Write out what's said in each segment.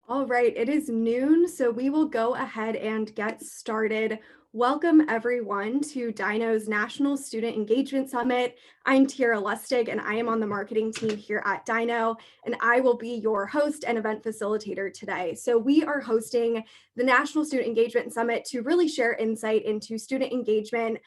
All right, it is noon, so we will go ahead and get started. Welcome, everyone, to Dynow's National Student Engagement Summit. I'm Tiara Lustig, and I am on the marketing team here at Dyknow, and I will be your host and event facilitator today. So we are hosting the National Student Engagement Summit to really share insight into student engagement,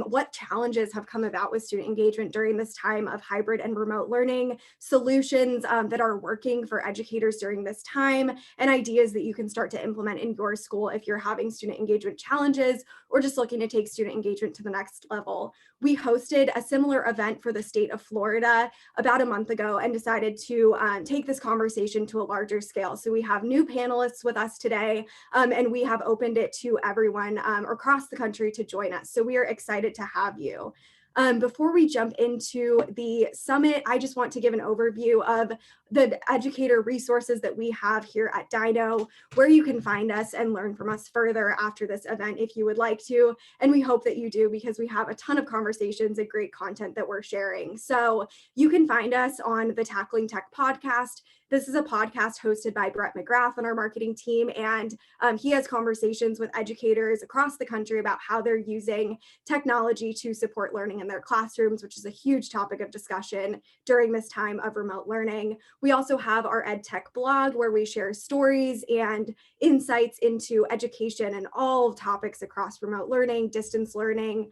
what challenges have come about with student engagement during this time of hybrid and remote learning, solutions that are working for educators during this time, and ideas that you can start to implement in your school if you're having student engagement challenges or just looking to take student engagement to the next level. We hosted a similar event for the state of Florida about a month ago and decided to take this conversation to a larger scale. So we have new panelists with us today, and we have opened it to everyone across the country to join us. So we are excited to have you. Before we jump into the summit, I just want to give an overview of the educator resources that we have here at Dyknow, where you can find us and learn from us further after this event if you would like to. And we hope that you do, because we have a ton of conversations and great content that we're sharing. So you can find us on the Tackling Tech podcast. This is a podcast hosted by Brett McGrath on our marketing team, and he has conversations with educators across the country about how they're using technology to support learning in their classrooms, which is a huge topic of discussion during this time of remote learning. We also have our EdTech blog, where we share stories and insights into education and all topics across remote learning, distance learning,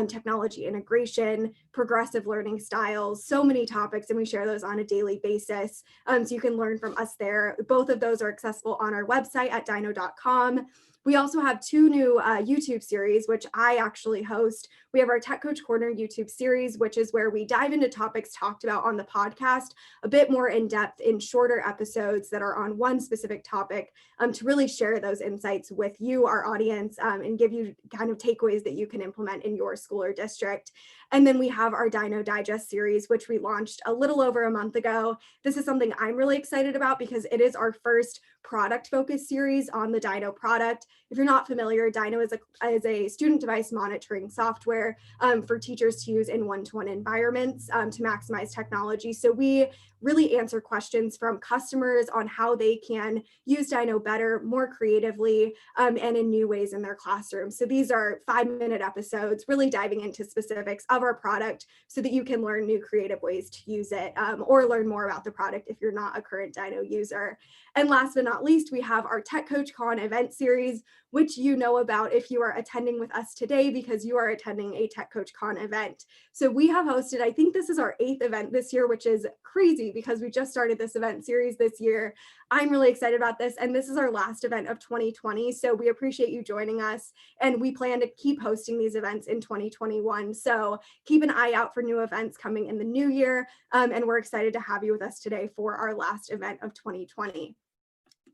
technology integration, progressive learning styles, so many topics, and we share those on a daily basis. So you can learn from us there. Both of those are accessible on our website at dyknow.com. We also have two new YouTube series, which I actually host. We have our Tech Coach Corner YouTube series, which is where we dive into topics talked about on the podcast a bit more in depth in shorter episodes that are on one specific topic, to really share those insights with you, our audience, and give you kind of takeaways that you can implement in your school or district. And then we have our Dyknow Digest series, which we launched a little over a month ago. This is something I'm really excited about because it is our first product focused series on the Dyknow product. If you're not familiar, Dyknow is a student device monitoring software for teachers to use in one-to-one environments to maximize technology. So we really answer questions from customers on how they can use Dyknow better, more creatively, and in new ways in their classroom. So these are 5-minute episodes, really diving into specifics of our product so that you can learn new creative ways to use it, or learn more about the product if you're not a current Dyknow user. And last but not least, we have our Tech Coach Con event series, which you know about if you are attending with us today because you are attending a Tech Coach Con event. So we have hosted, I think this is our 8th event this year, which is crazy because we just started this event series this year. I'm really excited about this, and this is our last event of 2020. So we appreciate you joining us, and we plan to keep hosting these events in 2021. So keep an eye out for new events coming in the new year, and we're excited to have you with us today for our last event of 2020.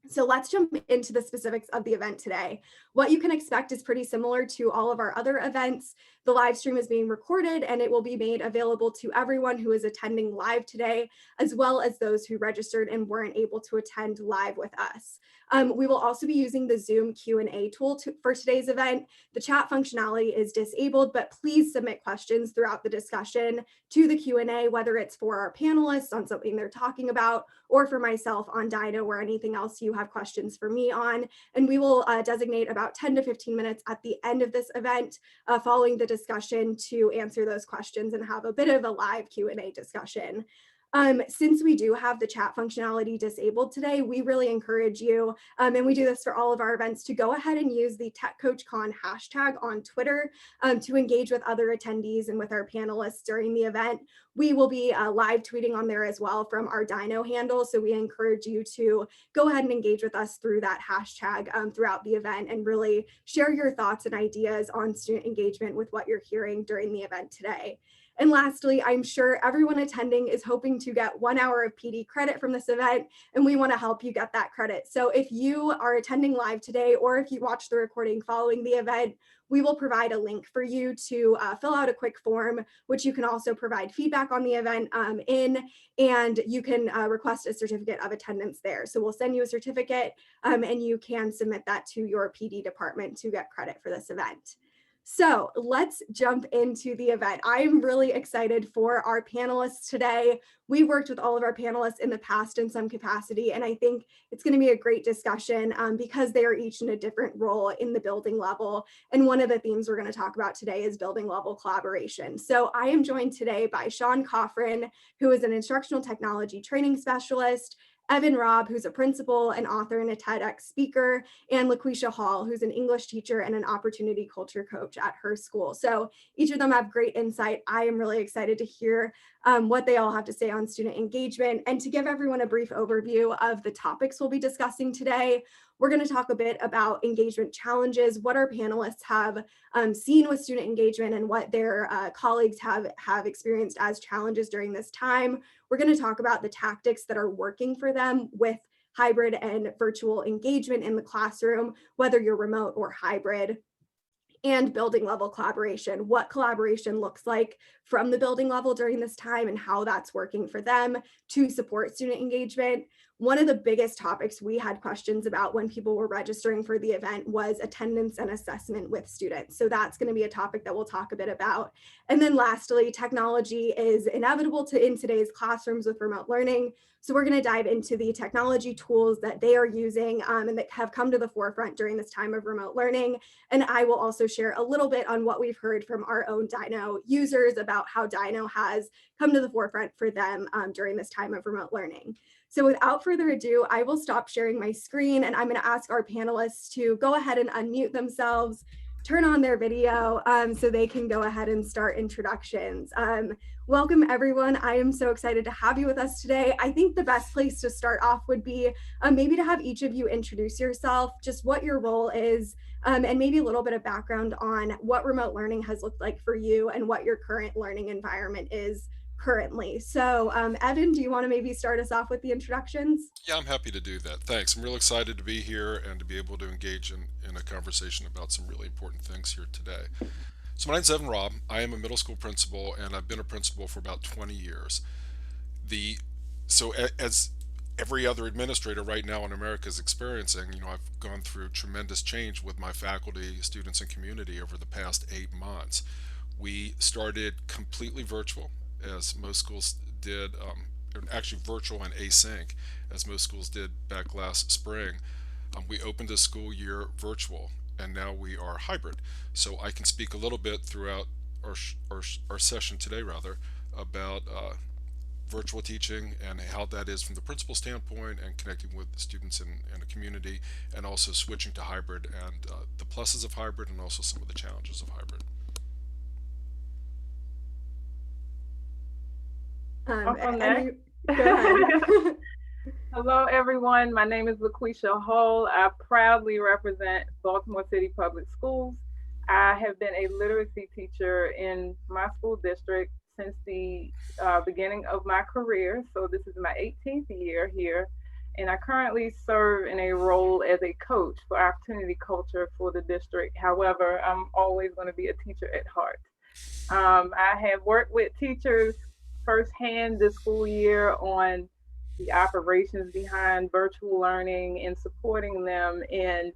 So let's jump into the specifics of the event today. What you can expect is pretty similar to all of our other events. The live stream is being recorded and it will be made available to everyone who is attending live today, as well as those who registered and weren't able to attend live with us. We will also be using the Zoom Q&A tool for today's event. The chat functionality is disabled, but please submit questions throughout the discussion to the Q&A, whether it's for our panelists on something they're talking about, or for myself on Dyknow or anything else you have questions for me on. And we will designate about 10 to 15 minutes at the end of this event following the discussion to answer those questions and have a bit of a live Q&A discussion. Since we do have the chat functionality disabled today, we really encourage you, and we do this for all of our events, to go ahead and use the TechCoachCon hashtag on Twitter to engage with other attendees and with our panelists during the event. We will be live tweeting on there as well from our Dyknow handle, so we encourage you to go ahead and engage with us through that hashtag throughout the event and really share your thoughts and ideas on student engagement with what you're hearing during the event today. And lastly, I'm sure everyone attending is hoping to get 1 hour of PD credit from this event, and we want to help you get that credit. So if you are attending live today, or if you watch the recording following the event, we will provide a link for you to fill out a quick form, which you can also provide feedback on the event in, and you can request a certificate of attendance there. So we'll send you a certificate, and you can submit that to your PD department to get credit for this event. So let's jump into the event. I'm really excited for our panelists today. We've worked with all of our panelists in the past in some capacity, and I think it's going to be a great discussion because they are each in a different role in the building level. And one of the themes we're going to talk about today is building level collaboration. So I am joined today by Sean Corrin, who is an instructional technology training specialist, Evan Robb, who's a principal, an author, and a TEDx speaker, and Laquisha Holt, who's an English teacher and an opportunity culture coach at her school. So each of them have great insight. I am really excited to hear what they all have to say on student engagement. And to give everyone a brief overview of the topics we'll be discussing today, we're going to talk a bit about engagement challenges, what our panelists have seen with student engagement and what their colleagues have experienced as challenges during this time. We're going to talk about the tactics that are working for them with hybrid and virtual engagement in the classroom, whether you're remote or hybrid, and building level collaboration, what collaboration looks like from the building level during this time and how that's working for them to support student engagement. One of the biggest topics we had questions about when people were registering for the event was attendance and assessment with students. So that's going to be a topic that we'll talk a bit about. And then lastly, technology is inevitable in today's classrooms with remote learning. So we're going to dive into the technology tools that they are using and that have come to the forefront during this time of remote learning. And I will also share a little bit on what we've heard from our own Dyknow users about how Dyknow has come to the forefront for them during this time of remote learning. So without further ado, I will stop sharing my screen and I'm going to ask our panelists to go ahead and unmute themselves, turn on their video so they can go ahead and start introductions. Welcome everyone. I am so excited to have you with us today. I think the best place to start off would be maybe to have each of you introduce yourself, just what your role is, and maybe a little bit of background on what remote learning has looked like for you and what your current learning environment is currently. So Evan, do you want to maybe start us off with the introductions? Yeah, I'm happy to do that. Thanks. I'm real excited to be here and to be able to engage in a conversation about some really important things here today. So my name's Evan Robb. I am a middle school principal and I've been a principal for about 20 years. The as every other administrator right now in America is experiencing, I've gone through tremendous change with my faculty, students, and community over the past 8 months. We started completely virtual, as most schools did, actually virtual and async, as most schools did back last spring. We opened the school year virtual, and now we are hybrid. So I can speak a little bit throughout our session today, rather, about virtual teaching and how that is from the principal standpoint and connecting with students in a community, and also switching to hybrid and the pluses of hybrid and also some of the challenges of hybrid. I'll go next. Go ahead. Hello, everyone. My name is Laquisha Holt. I proudly represent Baltimore City Public Schools. I have been a literacy teacher in my school district since the beginning of my career. So this is my 18th year here. And I currently serve in a role as a coach for opportunity culture for the district. However, I'm always going to be a teacher at heart. I have worked with teachers firsthand this school year on the operations behind virtual learning and supporting them in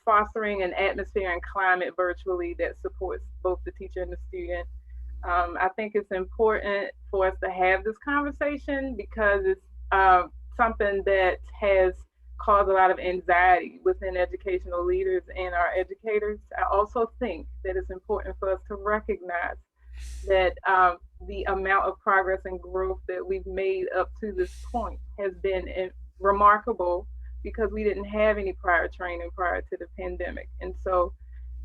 fostering an atmosphere and climate virtually that supports both the teacher and the student. I think it's important for us to have this conversation because it's something that has caused a lot of anxiety within educational leaders and our educators. I also think that it's important for us to recognize that the amount of progress and growth that we've made up to this point has been remarkable because we didn't have any prior training prior to the pandemic. And so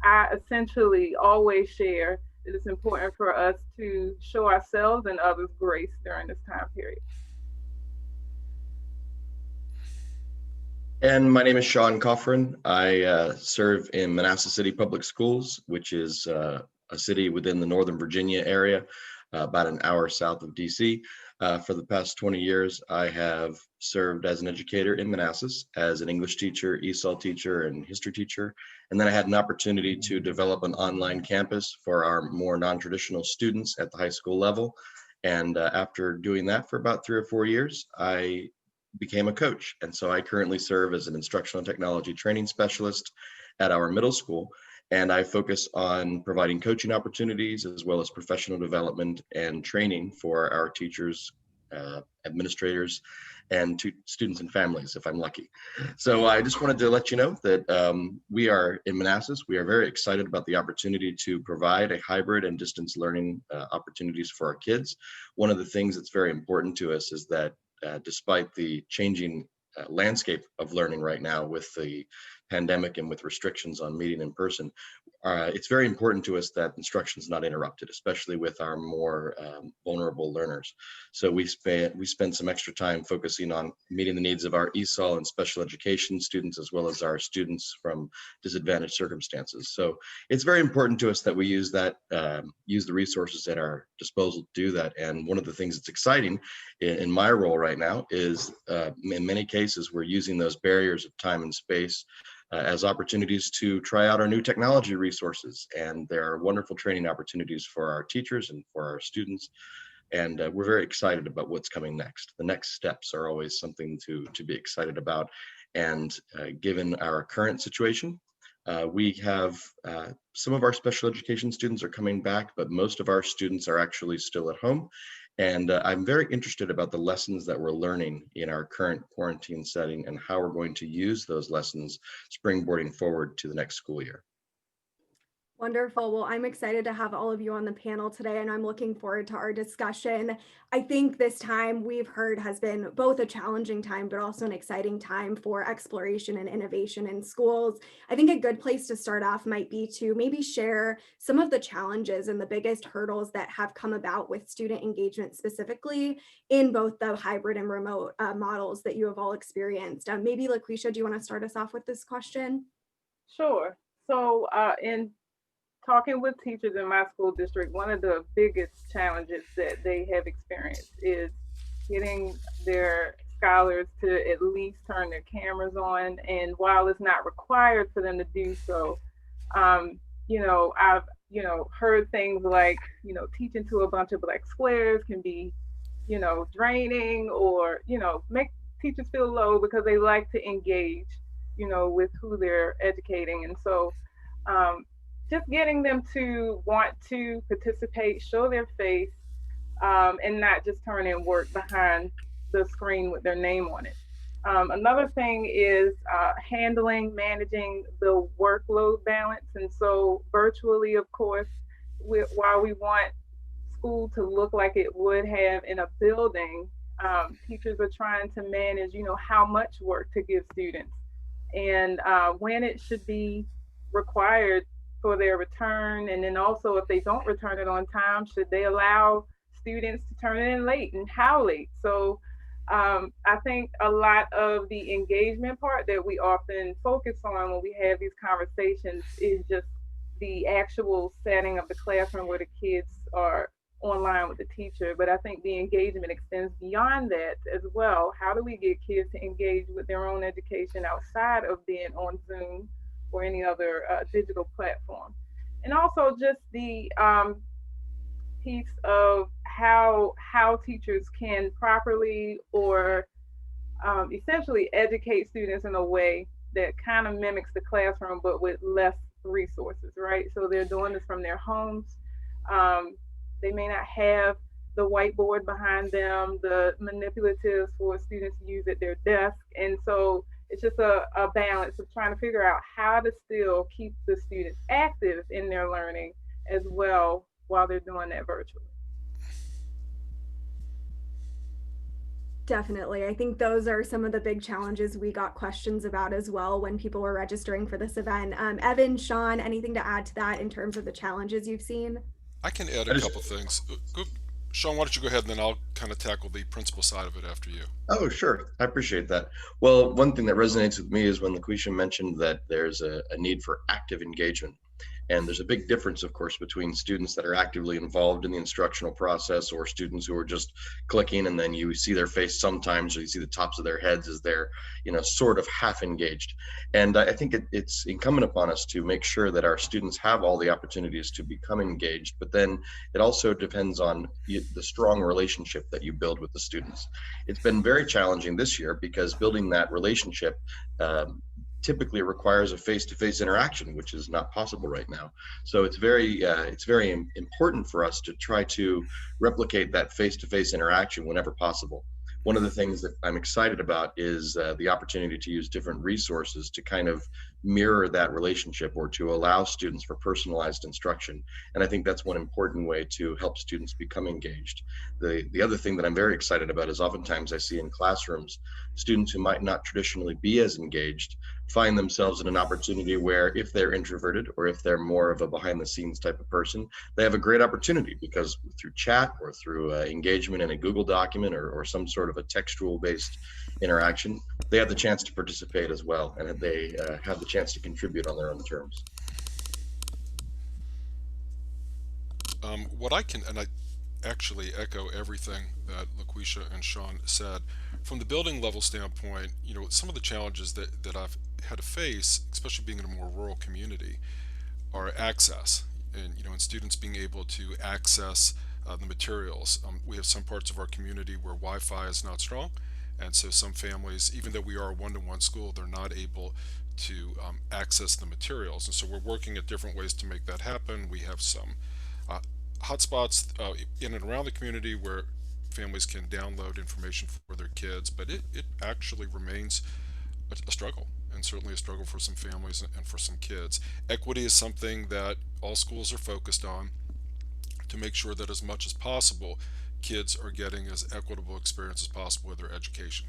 I essentially always share that it's important for us to show ourselves and others grace during this time period. And my name is Sean Corrin. I serve in Manassas City Public Schools, which is a city within the Northern Virginia area, about an hour south of DC. For the past 20 years, I have served as an educator in Manassas as an English teacher, ESOL teacher, and history teacher. And then I had an opportunity to develop an online campus for our more non-traditional students at the high school level. And after doing that for about 3 or 4 years, I became a coach. And so I currently serve as an instructional technology training specialist at our middle school. And I focus on providing coaching opportunities as well as professional development and training for our teachers, administrators, and to students and families, if I'm lucky. So I just wanted to let you know that we are in Manassas. We are very excited about the opportunity to provide a hybrid and distance learning opportunities for our kids. One of the things that's very important to us is that despite the changing landscape of learning right now with the pandemic and with restrictions on meeting in person, it's very important to us that instruction is not interrupted, especially with our more vulnerable learners. So we spent some extra time focusing on meeting the needs of our ESOL and special education students, as well as our students from disadvantaged circumstances. So it's very important to us that we use that, use the resources at our disposal to do that. And one of the things that's exciting in my role right now is, in many cases, we're using those barriers of time and space as opportunities to try out our new technology resources. And there are wonderful training opportunities for our teachers and for our students. And we're very excited about what's coming next. The next steps are always something to be excited about. And given our current situation, we have some of our special education students are coming back, but most of our students are actually still at home. And I'm very interested about the lessons that we're learning in our current quarantine setting and how we're going to use those lessons springboarding forward to the next school year. Wonderful. Well, I'm excited to have all of you on the panel today, and I'm looking forward to our discussion. I think this time we've heard has been both a challenging time, but also an exciting time for exploration and innovation in schools. I think a good place to start off might be to maybe share some of the challenges and the biggest hurdles that have come about with student engagement specifically in both the hybrid and remote models that you have all experienced. Maybe Laquisha, do you want to start us off with this question? Sure. So in talking with teachers in my school district, one of the biggest challenges that they have experienced is getting their scholars to at least turn their cameras on. And while it's not required for them to do so, I've heard things like, teaching to a bunch of black squares can be, draining, or, make teachers feel low because they like to engage, with who they're educating. And so just getting them to want to participate, show their face, and not just turn in work behind the screen with their name on it. Another thing is managing the workload balance. And so virtually, of course, while we want school to look like it would have in a building, teachers are trying to manage, how much work to give students and when it should be required for their return. And then also, if they don't return it on time, should they allow students to turn it in late, and how late? So I think a lot of the engagement part that we often focus on when we have these conversations is just the actual setting of the classroom where the kids are online with the teacher. But I think the engagement extends beyond that as well. How do we get kids to engage with their own education outside of being on Zoom or any other digital platform? And also just the piece of how teachers can properly or essentially educate students in a way that kind of mimics the classroom, but with less resources, right? So they're doing this from their homes. They may not have the whiteboard behind them, the manipulatives for students to use at their desk. And so it's just a balance of trying to figure out how to still keep the students active in their learning as well while they're doing that virtually. Definitely. I think those are some of the big challenges we got questions about as well when people were registering for this event. Evan, Sean, anything to add to that in terms of the challenges you've seen? I can add a couple things. Sean, why don't you go ahead and then I'll kind of tackle the principal side of it after you. Oh, sure. I appreciate that. Well, one thing that resonates with me is when Laquisha mentioned that there's a need for active engagement. And there's a big difference, of course, between students that are actively involved in the instructional process or students who are just clicking and then you see their face sometimes, or you see the tops of their heads as they're, sort of half engaged. And I think it's incumbent upon us to make sure that our students have all the opportunities to become engaged, but then it also depends on the strong relationship that you build with the students. It's been very challenging this year because building that relationship typically requires a face-to-face interaction, which is not possible right now. So it's very important for us to try to replicate that face-to-face interaction whenever possible. One of the things that I'm excited about is the opportunity to use different resources to kind of mirror that relationship, or to allow students for personalized instruction. And I think that's one important way to help students become engaged. The other thing that I'm very excited about is oftentimes I see in classrooms students who might not traditionally be as engaged find themselves in an opportunity where, if they're introverted or if they're more of a behind the scenes type of person, they have a great opportunity, because through chat or through engagement in a Google document, or some sort of a textual based interaction, they have the chance to participate as well, and they have the chance to contribute on their own terms. What I can, and I actually echo everything that Laquisha and Sean said. From the building level standpoint, some of the challenges that I've had to face, especially being in a more rural community, are access, and students being able to access the materials. We have some parts of our community where Wi-Fi is not strong, and so some families, even though we are a one-to-one school, they're not able to access the materials, and so we're working at different ways to make that happen. We have some hotspots in and around the community where families can download information for their kids, but it actually remains a struggle, and certainly a struggle for some families and for some kids. Equity is something that all schools are focused on, to make sure that as much as possible kids are getting as equitable experience as possible with their education.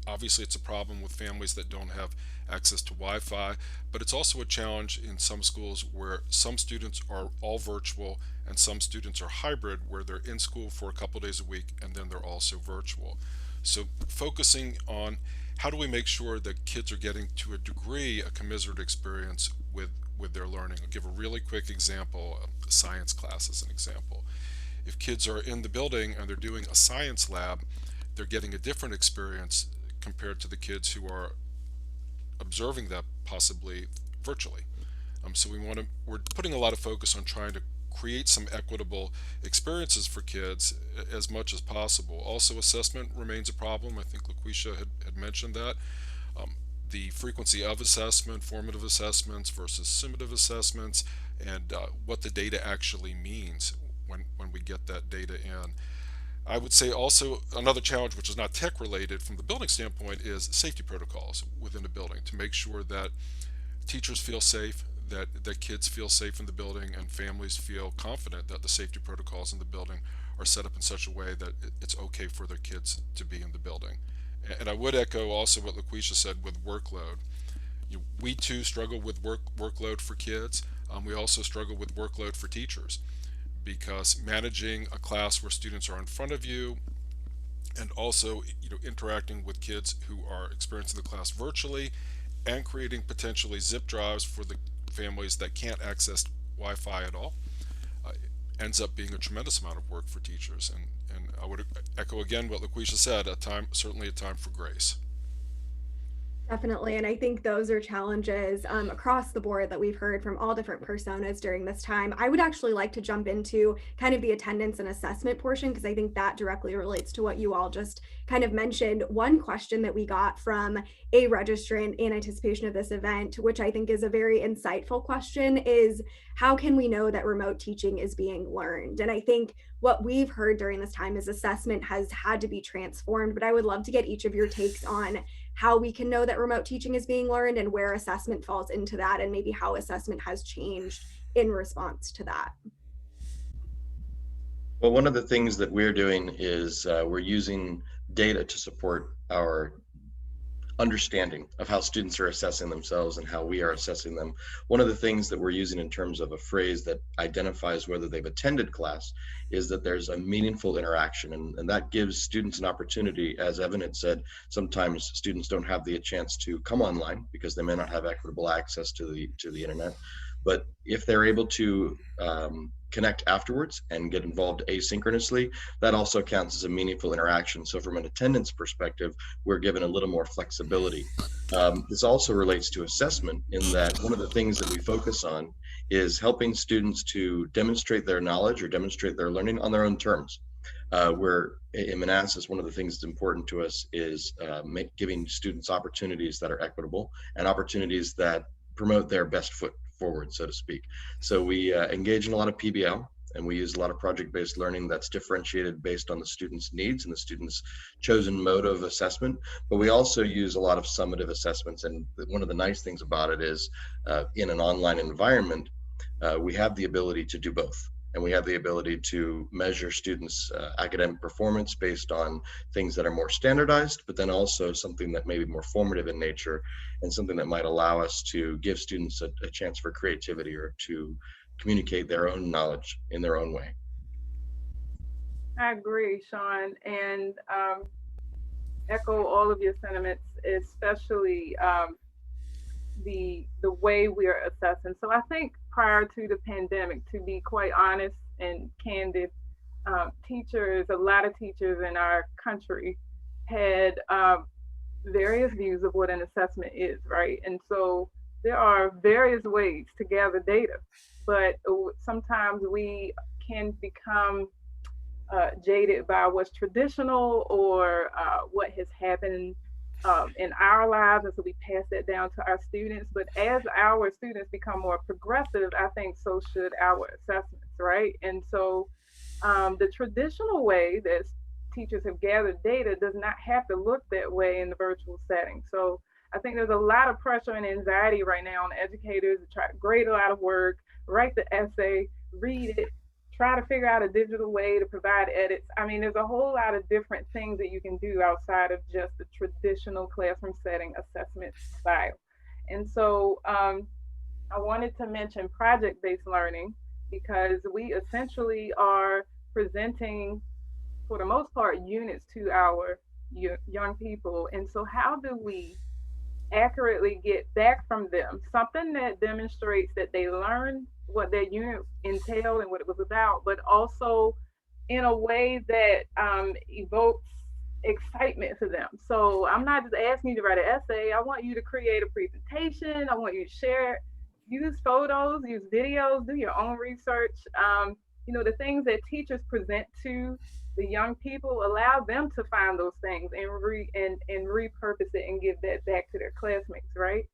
Obviously, it's a problem with families that don't have access to Wi-Fi, but it's also a challenge in some schools where some students are all virtual and some students are hybrid, where they're in school for a couple days a week and then they're also virtual. So focusing on how do we make sure that kids are getting, to a degree, a commensurate experience with their learning. I'll give a really quick example, science class as an example. If kids are in the building and they're doing a science lab, they're getting a different experience compared to the kids who are observing that possibly virtually. So we're putting a lot of focus on trying to create some equitable experiences for kids as much as possible. Also, assessment remains a problem. I think Laquisha had mentioned that. The frequency of assessment, formative assessments versus summative assessments, and what the data actually means when we get that data in. I would say also another challenge, which is not tech related from the building standpoint, is safety protocols within a building, to make sure that teachers feel safe, that kids feel safe in the building, and families feel confident that the safety protocols in the building are set up in such a way that it's okay for their kids to be in the building. And I would echo also what Laquisha said with workload. We too struggle with workload for kids. We also struggle with workload for teachers, because managing a class where students are in front of you, and also interacting with kids who are experiencing the class virtually, and creating potentially zip drives for the families that can't access Wi-Fi at all, ends up being a tremendous amount of work for teachers. And I would echo again what Laquisha said, certainly a time for grace. Definitely. And I think those are challenges across the board that we've heard from all different personas during this time. I would actually like to jump into kind of the attendance and assessment portion, because I think that directly relates to what you all just kind of mentioned. One question that we got from a registrant in anticipation of this event, which I think is a very insightful question, is how can we know that remote teaching is being learned? And I think what we've heard during this time is assessment has had to be transformed, but I would love to get each of your takes on how we can know that remote teaching is being learned, and where assessment falls into that, and maybe how assessment has changed in response to that. Well, one of the things that we're doing is we're using data to support our understanding of how students are assessing themselves and how we are assessing them. One of the things that we're using in terms of a phrase that identifies whether they've attended class is that there's a meaningful interaction, and that gives students an opportunity. As Evan had said, sometimes students don't have the chance to come online because they may not have equitable access to the internet. But if they're able to connect afterwards and get involved asynchronously, that also counts as a meaningful interaction. So from an attendance perspective, we're given a little more flexibility. This also relates to assessment, in that one of the things that we focus on is helping students to demonstrate their knowledge or demonstrate their learning on their own terms. Where in Manassas, one of the things that's important to us is giving students opportunities that are equitable and opportunities that promote their best foot forward, so to speak. So we engage in a lot of PBL, and we use a lot of project-based learning that's differentiated based on the student's needs and the student's chosen mode of assessment. But we also use a lot of summative assessments. And one of the nice things about it is in an online environment, we have the ability to do both. And we have the ability to measure students' academic performance based on things that are more standardized, but then also something that may be more formative in nature and something that might allow us to give students a chance for creativity or to communicate their own knowledge in their own way. I agree, Sean, and echo all of your sentiments, especially the way we are assessing. So I think prior to the pandemic, to be quite honest and candid, teachers, a lot of teachers in our country had various views of what an assessment is, right? And so there are various ways to gather data, but sometimes we can become jaded by what's traditional or what has happened in our lives, and so we pass that down to our students. But as our students become more progressive, I think so should our assessments, right? And so the traditional way that teachers have gathered data does not have to look that way in the virtual setting. So I think there's a lot of pressure and anxiety right now on educators to try to grade a lot of work, write the essay, read it, try to figure out a digital way to provide edits. I mean, there's a whole lot of different things that you can do outside of just the traditional classroom setting assessment style. And so I wanted to mention project-based learning because we essentially are presenting, for the most part, units to our young people. And so how do we accurately get back from them something that demonstrates that they learned what their unit entailed and what it was about, but also in a way that evokes excitement for them. So I'm not just asking you to write an essay. I want you to create a presentation. I want you to share it, use photos, use videos, do your own research. The things that teachers present to the young people, allow them to find those things and repurpose it and give that back to their classmates, right?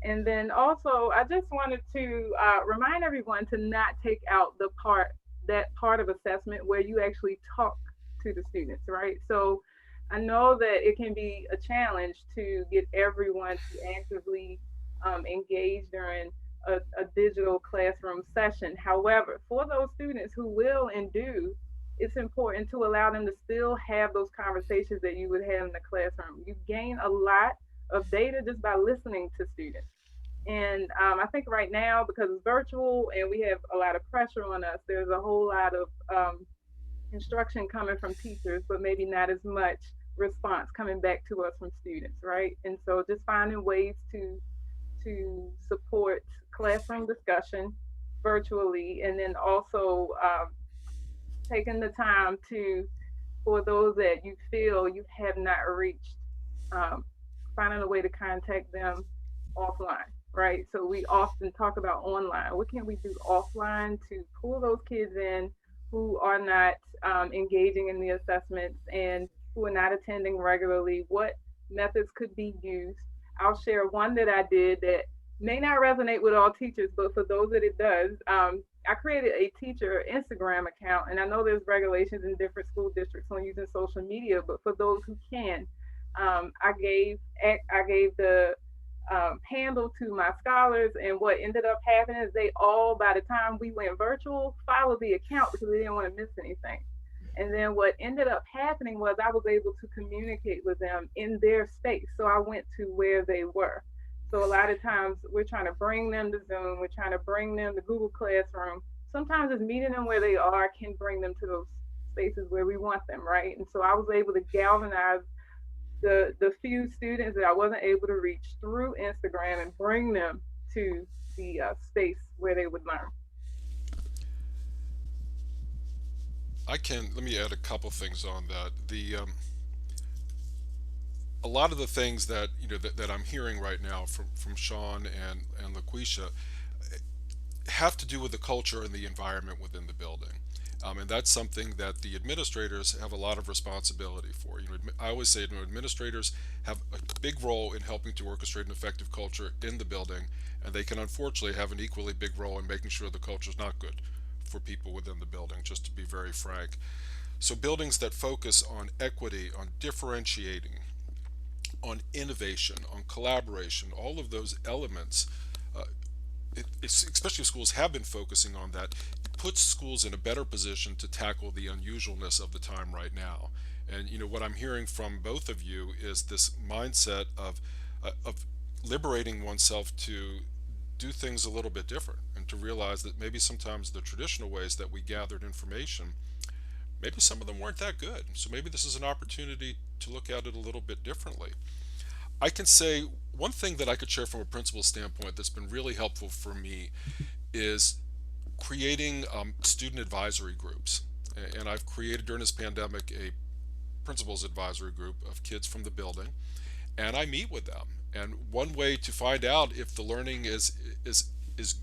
And then also, I just wanted to remind everyone to not take out that part of assessment where you actually talk to the students, right? So I know that it can be a challenge to get everyone to actively engage during a digital classroom session. However, for those students who will and do, it's important to allow them to still have those conversations that you would have in the classroom. You gain a lot of data just by listening to students. And I think right now, because it's virtual and we have a lot of pressure on us, there's a whole lot of instruction coming from teachers, but maybe not as much response coming back to us from students, right? And so just finding ways to support classroom discussion virtually, and then also taking the time for those that you feel you have not reached, finding a way to contact them offline, right? So we often talk about online. What can we do offline to pull those kids in who are not engaging in the assessments and who are not attending regularly? What methods could be used? I'll share one that I did that may not resonate with all teachers, but for those that it does, I created a teacher Instagram account, and I know there's regulations in different school districts on using social media, but for those who can, I gave the handle to my scholars, and what ended up happening is they all, by the time we went virtual, followed the account because they didn't want to miss anything. And then what ended up happening was I was able to communicate with them in their space. So I went to where they were. So a lot of times we're trying to bring them to Zoom, we're trying to bring them to Google Classroom. Sometimes just meeting them where they are can bring them to those spaces where we want them, right? And so I was able to galvanize the few students that I wasn't able to reach through Instagram and bring them to the space where they would learn. Let me add a couple things on that. A lot of the things that that I'm hearing right now from Sean and Laquisha have to do with the culture and the environment within the building. And that's something that the administrators have a lot of responsibility for. I always say, administrators have a big role in helping to orchestrate an effective culture in the building, and they can unfortunately have an equally big role in making sure the culture is not good for people within the building, just to be very frank. So buildings that focus on equity, on differentiating, on innovation, on collaboration, all of those elements, uh, especially if schools have been focusing on that, it puts schools in a better position to tackle the unusualness of the time right now. And what I'm hearing from both of you is this mindset of liberating oneself to do things a little bit different, and to realize that maybe sometimes the traditional ways that we gathered information, maybe some of them weren't that good. So maybe this is an opportunity to look at it a little bit differently. I can say one thing that I could share from a principal standpoint that's been really helpful for me is creating student advisory groups. And I've created during this pandemic a principals advisory group of kids from the building, and I meet with them. And one way to find out if the learning is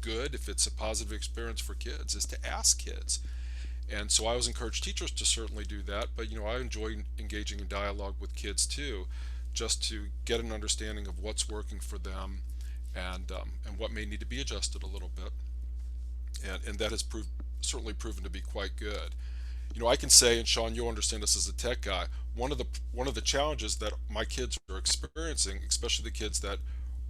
good, if it's a positive experience for kids, is to ask kids. And so I always encourage teachers to certainly do that, but I enjoy engaging in dialogue with kids too, just to get an understanding of what's working for them, and what may need to be adjusted a little bit. And that has certainly proven to be quite good. I can say, and Sean, you'll understand this as a tech guy, one of the challenges that my kids are experiencing, especially the kids that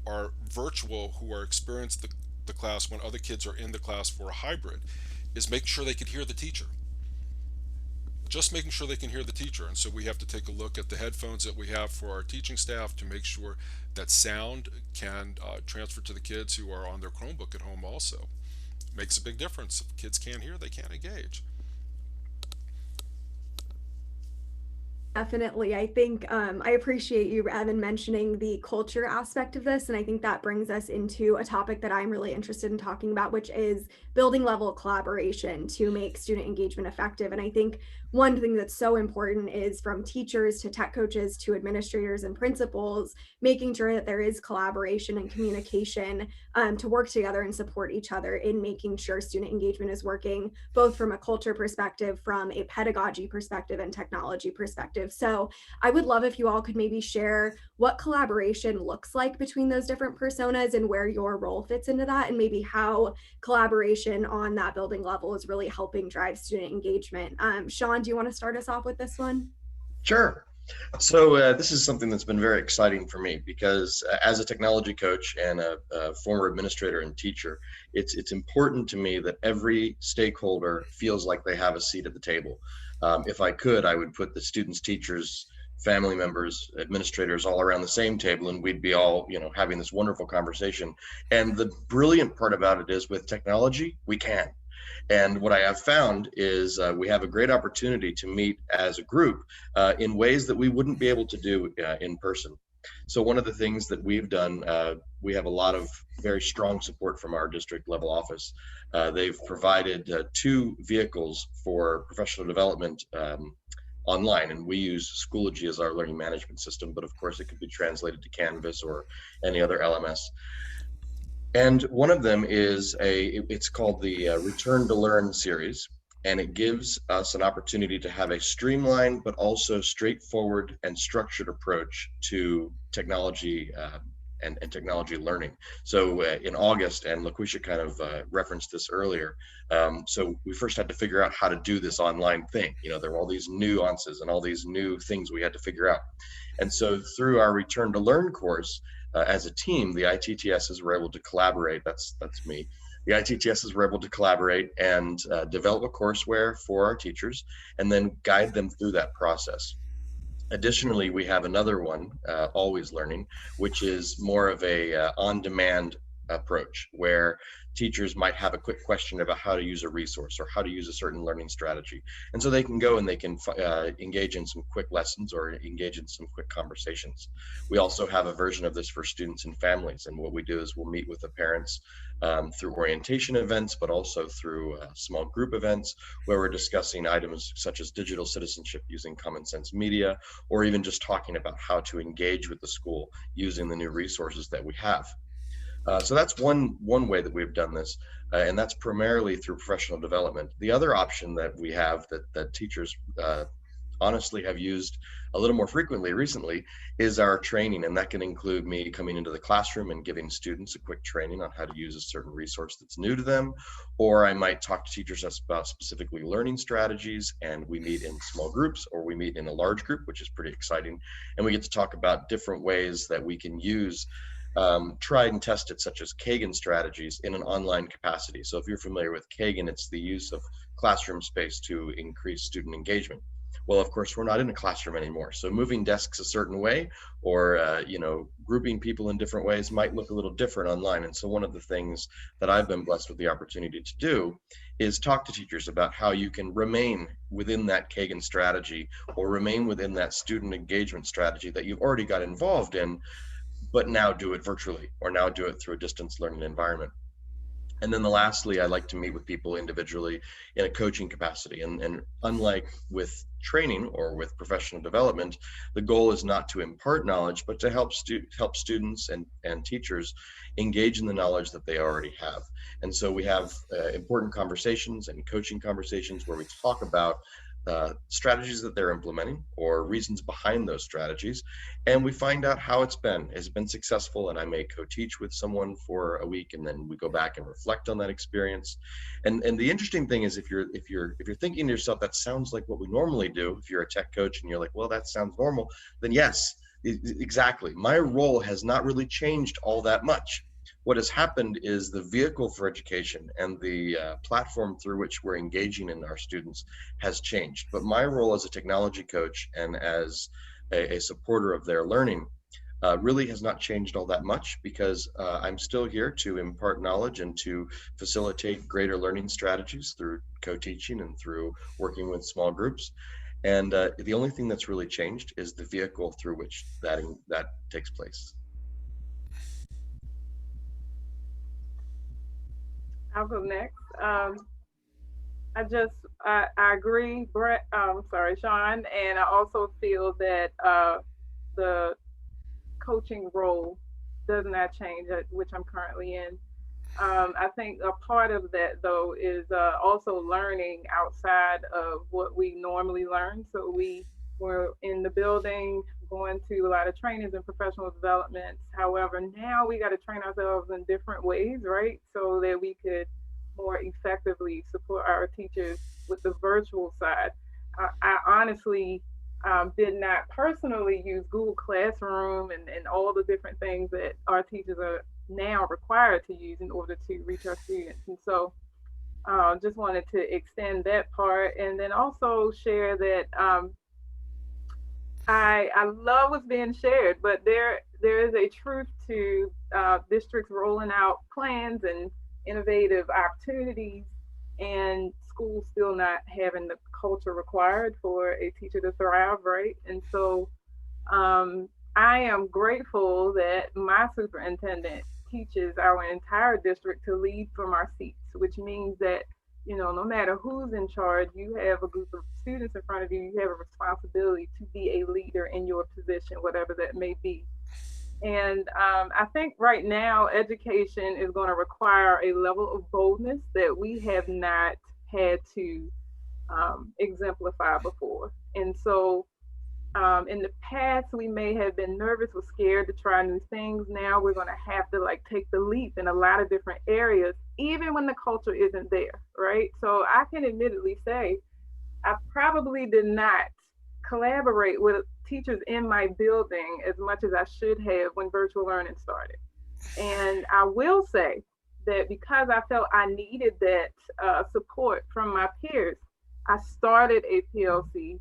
are virtual, who are experiencing the class when other kids are in the class for a hybrid, is making sure they can hear the teacher. Just making sure they can hear the teacher. And so we have to take a look at the headphones that we have for our teaching staff to make sure that sound can transfer to the kids who are on their Chromebook at home also. Makes a big difference. If kids can't hear, they can't engage. Definitely. I think I appreciate you, Evan, mentioning the culture aspect of this. And I think that brings us into a topic that I'm really interested in talking about, which is building level collaboration to make student engagement effective. And I think one thing that's so important is, from teachers to tech coaches to administrators and principals, making sure that there is collaboration and communication to work together and support each other in making sure student engagement is working, both from a culture perspective, from a pedagogy perspective, and technology perspective. So I would love if you all could maybe share what collaboration looks like between those different personas and where your role fits into that, and maybe how collaboration on that building level is really helping drive student engagement. Sean, do you want to start us off with this one? Sure. So this is something that's been very exciting for me, because as a technology coach and a former administrator and teacher, it's important to me that every stakeholder feels like they have a seat at the table. If I could, I would put the students, teachers, family members, administrators all around the same table, and we'd be all, having this wonderful conversation. And the brilliant part about it is, with technology, we can. And what I have found is we have a great opportunity to meet as a group in ways that we wouldn't be able to do in person. So one of the things that we've done, we have a lot of very strong support from our district level office. They've provided 2 vehicles for professional development online, and we use Schoology as our learning management system, but of course it could be translated to Canvas or any other LMS. And one of them is it's called the Return to Learn series, and it gives us an opportunity to have a streamlined but also straightforward and structured approach to technology and technology learning. So in August, and Laquisha kind of referenced this earlier, so we first had to figure out how to do this online thing. There were all these nuances and all these new things we had to figure out. And so through our Return to Learn course, as a team, the ITTSs were able to collaborate. That's me. The ITTSs were able to collaborate and develop a courseware for our teachers, and then guide them through that process. Additionally, we have another one, Always Learning, which is more of a on-demand approach, where teachers might have a quick question about how to use a resource or how to use a certain learning strategy. And so they can go and they can engage in some quick lessons or engage in some quick conversations. We also have a version of this for students and families. And what we do is we'll meet with the parents through orientation events, but also through small group events where we're discussing items such as digital citizenship using common sense media, or even just talking about how to engage with the school using the new resources that we have. So that's one way that we've done this, and that's primarily through professional development. The other option that we have that teachers honestly have used a little more frequently recently is our training, and that can include me coming into the classroom and giving students a quick training on how to use a certain resource that's new to them, or I might talk to teachers about specifically learning strategies, and we meet in small groups or we meet in a large group, which is pretty exciting, and we get to talk about different ways that we can use tried and tested, such as Kagan strategies in an online capacity. So if you're familiar with Kagan, it's the use of classroom space to increase student engagement. Well, of course, we're not in a classroom anymore. So moving desks a certain way, or grouping people in different ways might look a little different online. And so one of the things that I've been blessed with the opportunity to do is talk to teachers about how you can remain within that Kagan strategy or remain within that student engagement strategy that you've already got involved in, but now do it virtually or now do it through a distance learning environment. And then lastly, I like to meet with people individually in a coaching capacity. And unlike with training or with professional development, the goal is not to impart knowledge, but to help students and teachers engage in the knowledge that they already have. And so we have important conversations and coaching conversations where we talk about strategies that they're implementing or reasons behind those strategies, and we find out how it's been. Has it been successful? And I may co-teach with someone for a week, and then we go back and reflect on that experience. And the interesting thing is, if you're thinking to yourself, that sounds like what we normally do. If you're a tech coach and you're like, well, that sounds normal, then yes, exactly. My role has not really changed all that much. What has happened is the vehicle for education and the platform through which we're engaging in our students has changed. But my role as a technology coach and as a supporter of their learning really has not changed all that much, because I'm still here to impart knowledge and to facilitate greater learning strategies through co-teaching and through working with small groups. And the only thing that's really changed is the vehicle through which that takes place. I'll go next. I agree, Brett. Sorry, Sean, and I also feel that the coaching role does not change, which I'm currently in. I think a part of that, though, is also learning outside of what we normally learn. So we were in the building, going to a lot of trainings and professional developments. However, now we got to train ourselves in different ways, right? So that we could more effectively support our teachers with the virtual side. I honestly did not personally use Google Classroom and all the different things that our teachers are now required to use in order to reach our students. And so just wanted to extend that part, and then also share that I love what's being shared, but there is a truth to districts rolling out plans and innovative opportunities, and schools still not having the culture required for a teacher to thrive, right? And so I am grateful that my superintendent teaches our entire district to lead from our seats, which means that, you know, no matter who's in charge, you have a group of students in front of you, you have a responsibility to be a leader in your position, whatever that may be. And I think right now, education is going to require a level of boldness that we have not had to exemplify before. And so in the past, we may have been nervous or scared to try new things. Now we're going to have to like take the leap in a lot of different areas, even when the culture isn't there, right? So I can admittedly say I probably did not collaborate with teachers in my building as much as I should have when virtual learning started. And I will say that because I felt I needed that support from my peers, I started a PLC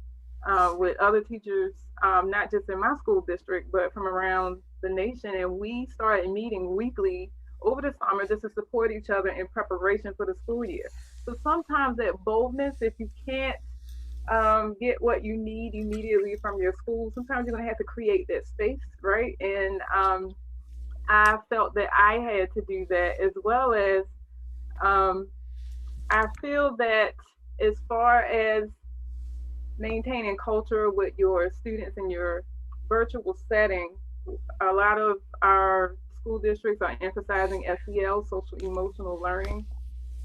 with other teachers, not just in my school district, but from around the nation. And we started meeting weekly over the summer just to support each other in preparation for the school year. So sometimes that boldness, if you can't get what you need immediately from your school, sometimes you're going to have to create that space, right? And I felt that I had to do that, as well as I feel that as far as maintaining culture with your students in your virtual setting, a lot of our school districts are emphasizing SEL, social emotional learning.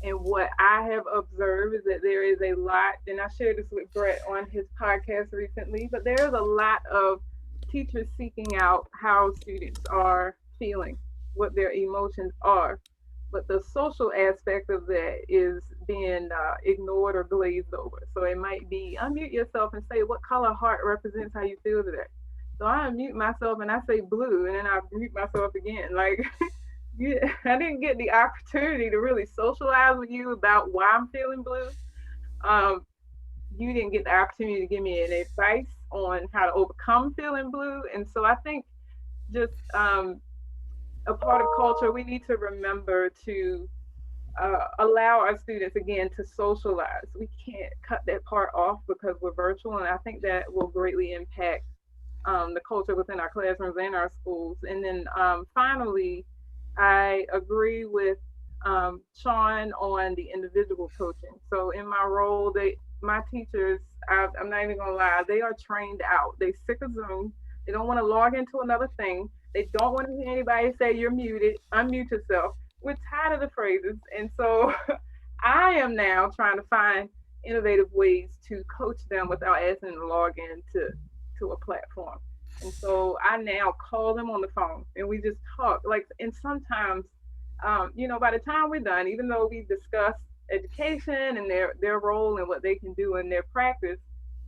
And what I have observed is that there is a lot, and I shared this with Brett on his podcast recently, but there is a lot of teachers seeking out how students are feeling, what their emotions are. But the social aspect of that is being ignored or glazed over. So it might be unmute yourself and say, what color heart represents how you feel today? So I unmute myself and I say blue, and then I mute myself again. Like, yeah, I didn't get the opportunity to really socialize with you about why I'm feeling blue. Um, you didn't get the opportunity to give me an advice on how to overcome feeling blue. And so I think just a part of culture, we need to remember to allow our students again to socialize. We can't cut that part off because we're virtual, and I think that will greatly impact the culture within our classrooms and our schools. And then finally, I agree with Sean on the individual coaching. So in my role, my teachers, I'm not even gonna lie, they are trained out. They sick of Zoom. They don't want to log into another thing. They don't want to hear anybody say you're muted, unmute yourself. We're tired of the phrases. And so I am now trying to find innovative ways to coach them without asking them to log in to a platform. And so I now call them on the phone and we just talk. Like, and sometimes, by the time we're done, even though we discuss education and their role and what they can do in their practice,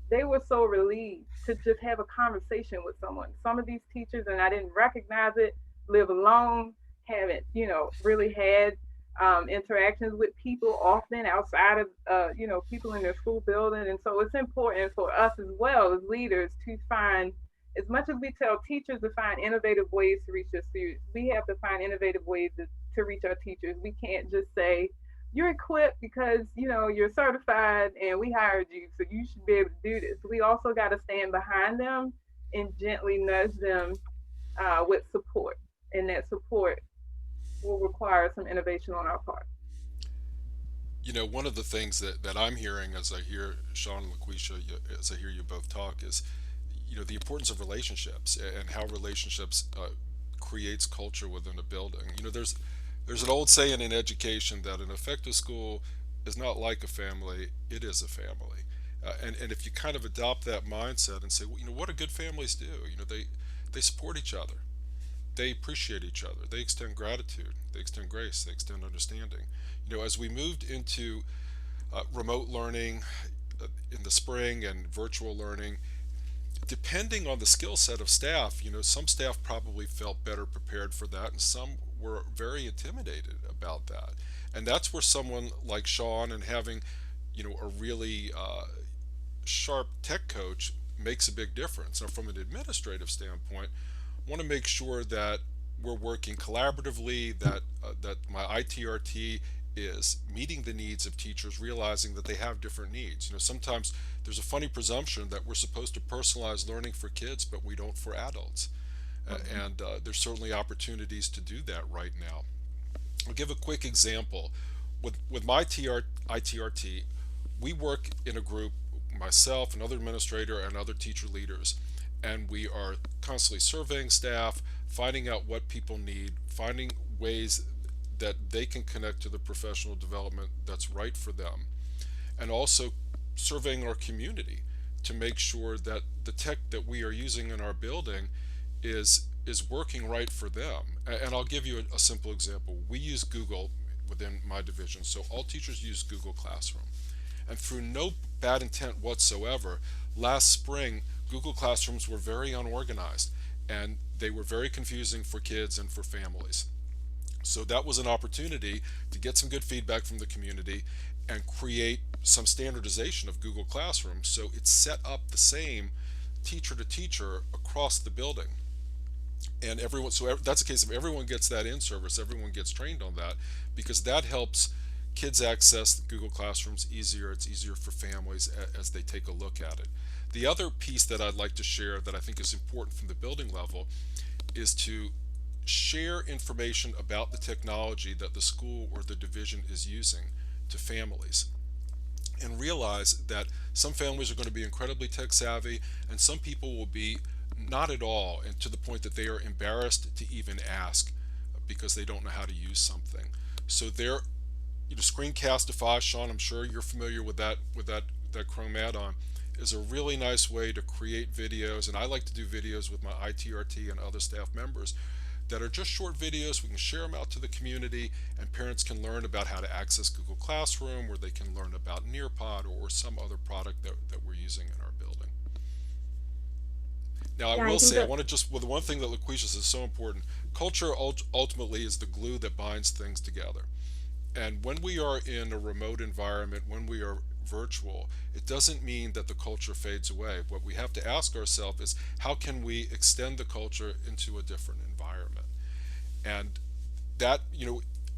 they were so relieved to just have a conversation with someone. Some of these teachers, and I didn't recognize it, live alone, haven't, really had interactions with people often outside of, people in their school building. And so it's important for us as well as leaders to find, as much as we tell teachers to find innovative ways to reach their students, we have to find innovative ways to reach our teachers. We can't just say, you're equipped because you're certified and we hired you, so you should be able to do this. We also got to stand behind them and gently nudge them with support, and that support will require some innovation on our part. One of the things that I'm hearing as I hear Sean and Laquisha, as I hear you both talk, is the importance of relationships and how relationships creates culture within a building. There's an old saying in education that an effective school is not like a family, it is a family. And if you kind of adopt that mindset and say, well, what do good families do? They support each other, they appreciate each other, they extend gratitude, they extend grace, they extend understanding. As we moved into remote learning in the spring and virtual learning, depending on the skill set of staff, some staff probably felt better prepared for that, and some were very intimidated about that. And that's where someone like Sean and having, a really sharp tech coach makes a big difference. Now, from an administrative standpoint, I want to make sure that we're working collaboratively, that my ITRT is meeting the needs of teachers, realizing that they have different needs. Sometimes there's a funny presumption that we're supposed to personalize learning for kids, but we don't for adults. And there's certainly opportunities to do that right now. I'll give a quick example. With my ITRT, we work in a group, myself, another administrator, and other teacher leaders, and we are constantly surveying staff, finding out what people need, finding ways that they can connect to the professional development that's right for them, and also surveying our community to make sure that the tech that we are using in our building is working right for them. And I'll give you a simple example. We use Google within my division, so all teachers use Google Classroom. And through no bad intent whatsoever, last spring Google Classrooms were very unorganized and they were very confusing for kids and for families. So that was an opportunity to get some good feedback from the community and create some standardization of Google Classroom so it's set up the same teacher to teacher across the building. And everyone, so that's the case. If everyone gets that in service, everyone gets trained on that, because that helps kids access Google Classrooms easier. It's easier for families as they take a look at it. The other piece that I'd like to share that I think is important from the building level is to share information about the technology that the school or the division is using to families, and realize that some families are going to be incredibly tech savvy and some people will be not at all, and to the point that they are embarrassed to even ask because they don't know how to use something. So they're, Screencastify, Sean, I'm sure you're familiar with that Chrome add-on, is a really nice way to create videos, and I like to do videos with my ITRT and other staff members that are just short videos. We can share them out to the community, and parents can learn about how to access Google Classroom, or they can learn about Nearpod or some other product that we're using in our building. Now, I Yeah, I will think say, I that want to just, well, the one thing that Laquisha says is so important. Culture ultimately is the glue that binds things together. And when we are in a remote environment, when we are virtual, it doesn't mean that the culture fades away. What we have to ask ourselves is, how can we extend the culture into a different environment? And that,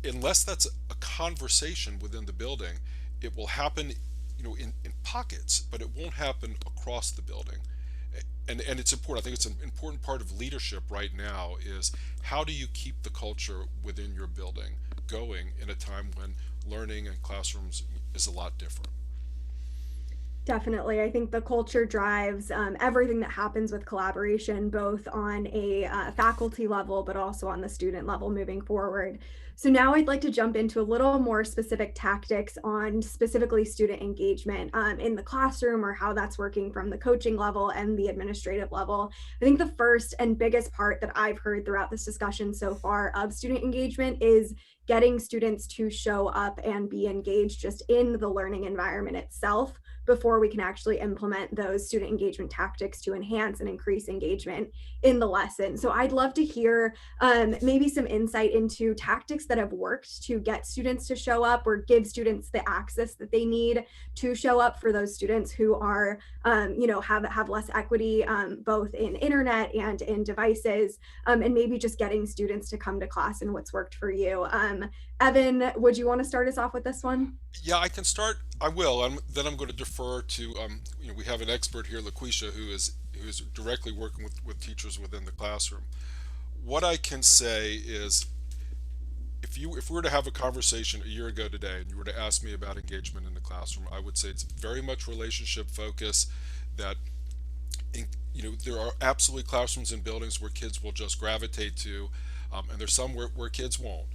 unless that's a conversation within the building, it will happen, in pockets, but it won't happen across the building. And it's important. I think it's an important part of leadership right now is, how do you keep the culture within your building going in a time when learning and classrooms is a lot different? definitely. I think the culture drives everything that happens with collaboration, both on a faculty level, but also on the student level moving forward. So now I'd like to jump into a little more specific tactics on specifically student engagement in the classroom, or how that's working from the coaching level and the administrative level. I think the first and biggest part that I've heard throughout this discussion so far of student engagement is getting students to show up and be engaged just in the learning environment itself, before we can actually implement those student engagement tactics to enhance and increase engagement in the lesson. So I'd love to hear maybe some insight into tactics that have worked to get students to show up, or give students the access that they need to show up, for those students who are, have less equity, both in internet and in devices, and maybe just getting students to come to class and what's worked for you. Evan, would you want to start us off with this one? Yeah, I can start. I will. Then I'm going to defer to, we have an expert here, Laquisha, who is directly working with teachers within the classroom. What I can say is, if we were to have a conversation a year ago today, and you were to ask me about engagement in the classroom, I would say it's very much relationship focused. That there are absolutely classrooms and buildings where kids will just gravitate to, and there's some where kids won't.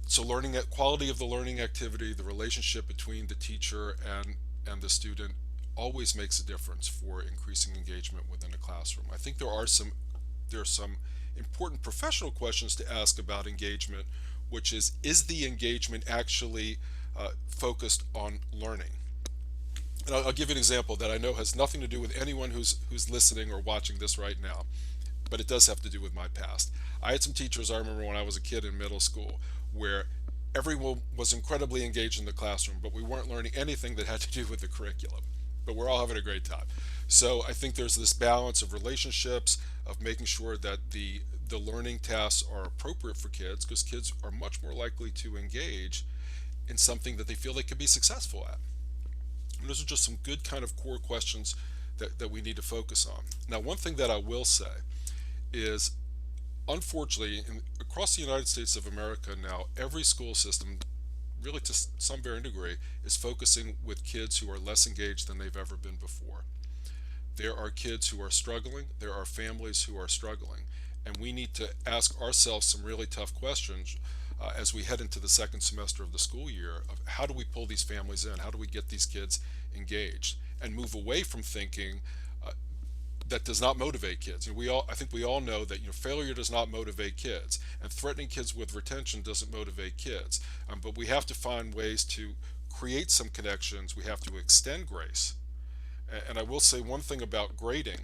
So quality of the learning activity, the relationship between the teacher and the student, always makes a difference for increasing engagement within a classroom. I think there are some important professional questions to ask about engagement, which is the engagement actually focused on learning? And I'll give you an example that I know has nothing to do with anyone who's listening or watching this right now, but it does have to do with my past. I had some teachers, I remember when I was a kid in middle school, where everyone was incredibly engaged in the classroom, but we weren't learning anything that had to do with the curriculum. But we're all having a great time. So I think there's this balance of relationships, of making sure that the learning tasks are appropriate for kids, because kids are much more likely to engage in something that they feel they could be successful at. And those are just some good kind of core questions that we need to focus on. Now, one thing that I will say is, unfortunately, across the United States of America now, every school system, really to some varying degree, is focusing with kids who are less engaged than they've ever been before. There are kids who are struggling, there are families who are struggling, and we need to ask ourselves some really tough questions as we head into the second semester of the school year, of how do we pull these families in, how do we get these kids engaged, and move away from thinking that does not motivate kids. I think we all know that failure does not motivate kids, and threatening kids with retention doesn't motivate kids. But we have to find ways to create some connections. We have to extend grace. And I will say one thing about grading: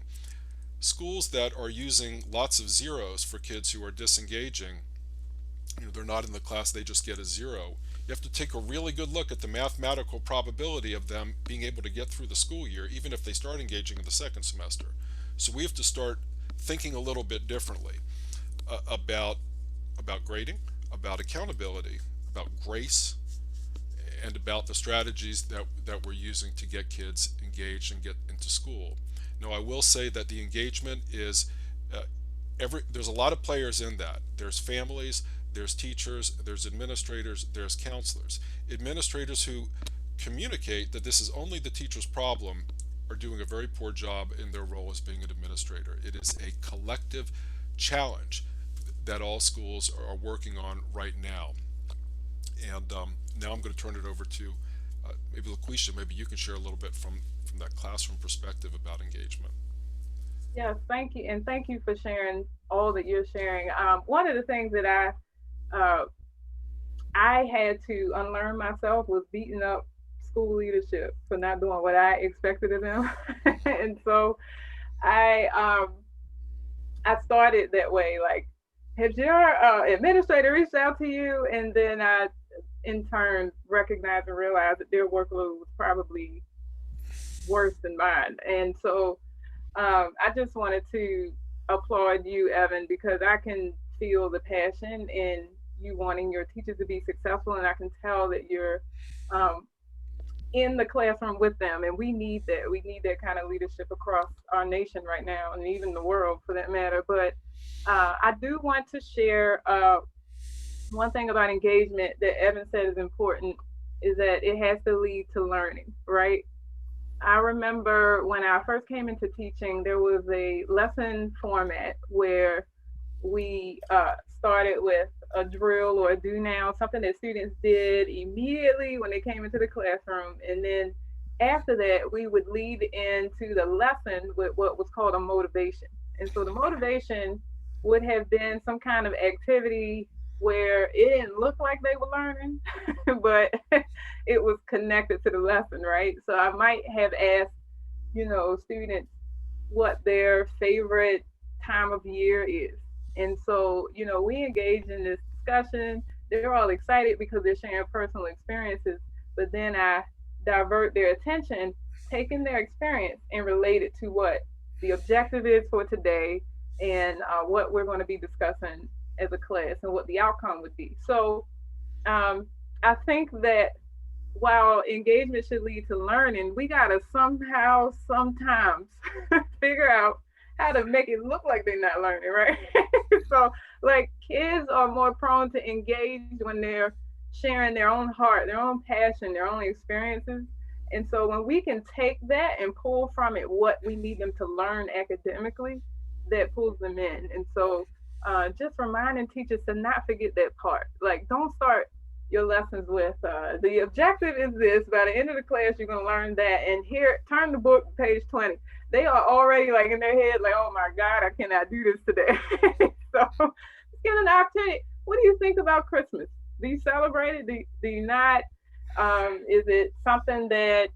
schools that are using lots of zeros for kids who are disengaging, they're not in the class, they just get a zero. You have to take a really good look at the mathematical probability of them being able to get through the school year, even if they start engaging in the second semester. So we have to start thinking a little bit differently about grading, about accountability, about grace, and about the strategies that we're using to get kids engaged and get into school. Now, I will say that the engagement is there's a lot of players in that. There's families, there's teachers, there's administrators, there's counselors. Administrators who communicate that this is only the teacher's problem are doing a very poor job in their role as being an administrator. It is a collective challenge that all schools are working on right now. And now I'm going to turn it over to maybe Laquisha. Maybe you can share a little bit from that classroom perspective about engagement. Yes, thank you, and thank you for sharing all that you're sharing. One of the things that uh, I had to unlearn myself was beating up school leadership for not doing what I expected of them, and so I I started that way. Like, has your administrator reached out to you? And then I, in turn, recognized and realized that their workload was probably worse than mine, and so I just wanted to applaud you, Evan, because I can feel the passion in you wanting your teachers to be successful, and I can tell that you're um, in the classroom with them. And we need that. We need that kind of leadership across our nation right now, and even the world for that matter. But I do want to share one thing about engagement that Evan said is important is that it has to lead to learning, right? I remember when I first came into teaching, there was a lesson format where we started with a drill or a do now, something that students did immediately when they came into the classroom. And then after that, we would lead into the lesson with what was called a motivation. And so the motivation would have been some kind of activity where it didn't look like they were learning, but it was connected to the lesson, right? So I might have asked, students what their favorite time of year is. And so, we engage in this discussion. They're all excited because they're sharing personal experiences, but then I divert their attention, taking their experience and relate it to what the objective is for today and what we're going to be discussing as a class and what the outcome would be. So I think that while engagement should lead to learning, we gotta somehow, sometimes figure out how to make it look like they're not learning, right? So, like, kids are more prone to engage when they're sharing their own heart, their own passion, their own experiences. And so, when we can take that and pull from it what we need them to learn academically, that pulls them in. And so, just reminding teachers to not forget that part. Like, don't start your lessons with the objective is this. By the end of the class, you're gonna learn that. And here, turn the book to page 20. They are already like in their head, like, oh my God, I cannot do this today. So just give an opportunity. What do you think about Christmas? Do you celebrate it? Do you not? Is it something that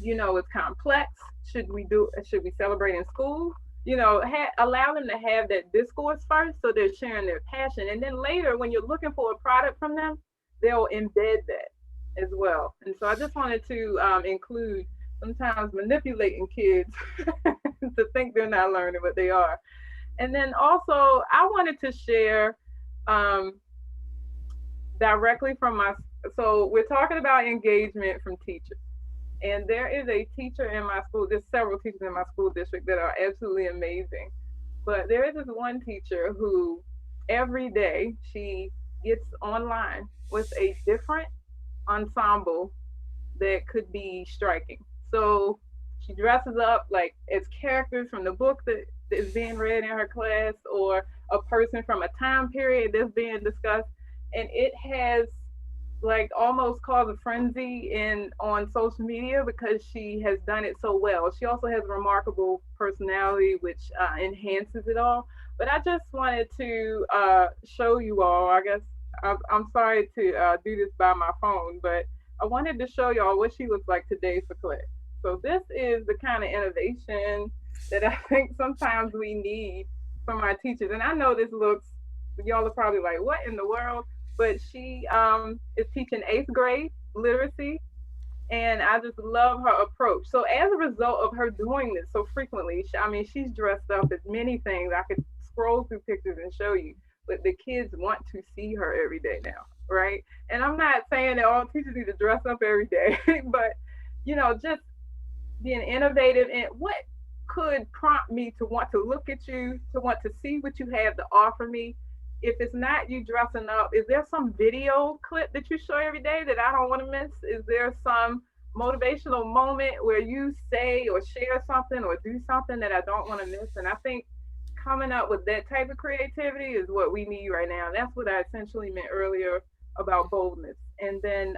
is complex? Should we celebrate in school? Allow them to have that discourse first so they're sharing their passion. And then later, when you're looking for a product from them, they'll embed that as well. And so I just wanted to include sometimes manipulating kids to think they're not learning, but they are. And then also, I wanted to share directly from so we're talking about engagement from teachers. And there is a teacher in my school, there's several teachers in my school district that are absolutely amazing. But there is this one teacher who every day she gets online with a different ensemble that could be striking. So she dresses up like as characters from the book that is being read in her class or a person from a time period that's being discussed. And it has like almost caused a frenzy on social media because she has done it so well. She also has a remarkable personality which enhances it all. But I just wanted to show you all, I guess I'm sorry to do this by my phone, but I wanted to show y'all what she looks like today for class. So this is the kind of innovation that I think sometimes we need from our teachers. And I know this looks, y'all are probably like, what in the world? But she is teaching 8th grade literacy, and I just love her approach. So as a result of her doing this so frequently, she's dressed up as many things. I could scroll through pictures and show you, but the kids want to see her every day now, right? And I'm not saying that all teachers need to dress up every day, but just being innovative and what could prompt me to want to look at you, to want to see what you have to offer me. If it's not you dressing up, is there some video clip that you show every day that I don't want to miss? Is there some motivational moment where you say or share something or do something that I don't want to miss? And I think coming up with that type of creativity is what we need right now. And that's what I essentially meant earlier about boldness. And then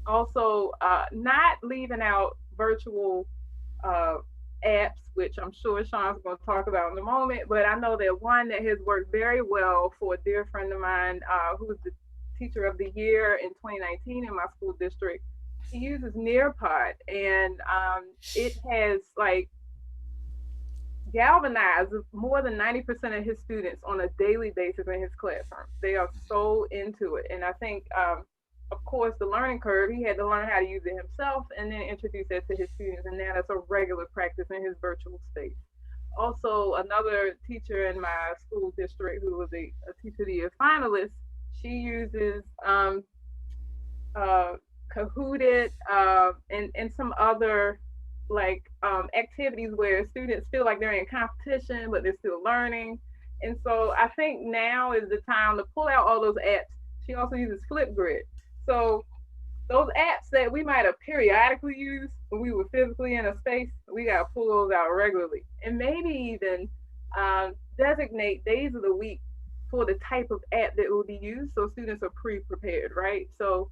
also not leaving out virtual apps, which I'm sure Sean's going to talk about in a moment. But I know that one that has worked very well for a dear friend of mine who was the teacher of the year in 2019 in my school district. He uses Nearpod, and it has like galvanized more than 90% of his students on a daily basis in his classroom. They are so into it. And I think, of course, the learning curve, he had to learn how to use it himself and then introduce that to his students. And now that's a regular practice in his virtual space. Also, another teacher in my school district who was a teacher of the year finalist, she uses Kahooted and some other like activities where students feel like they're in competition, but they're still learning. And so I think now is the time to pull out all those apps. She also uses Flipgrid. So those apps that we might have periodically used when we were physically in a space, we got to pull those out regularly. And maybe even designate days of the week for the type of app that will be used so students are pre-prepared, right? So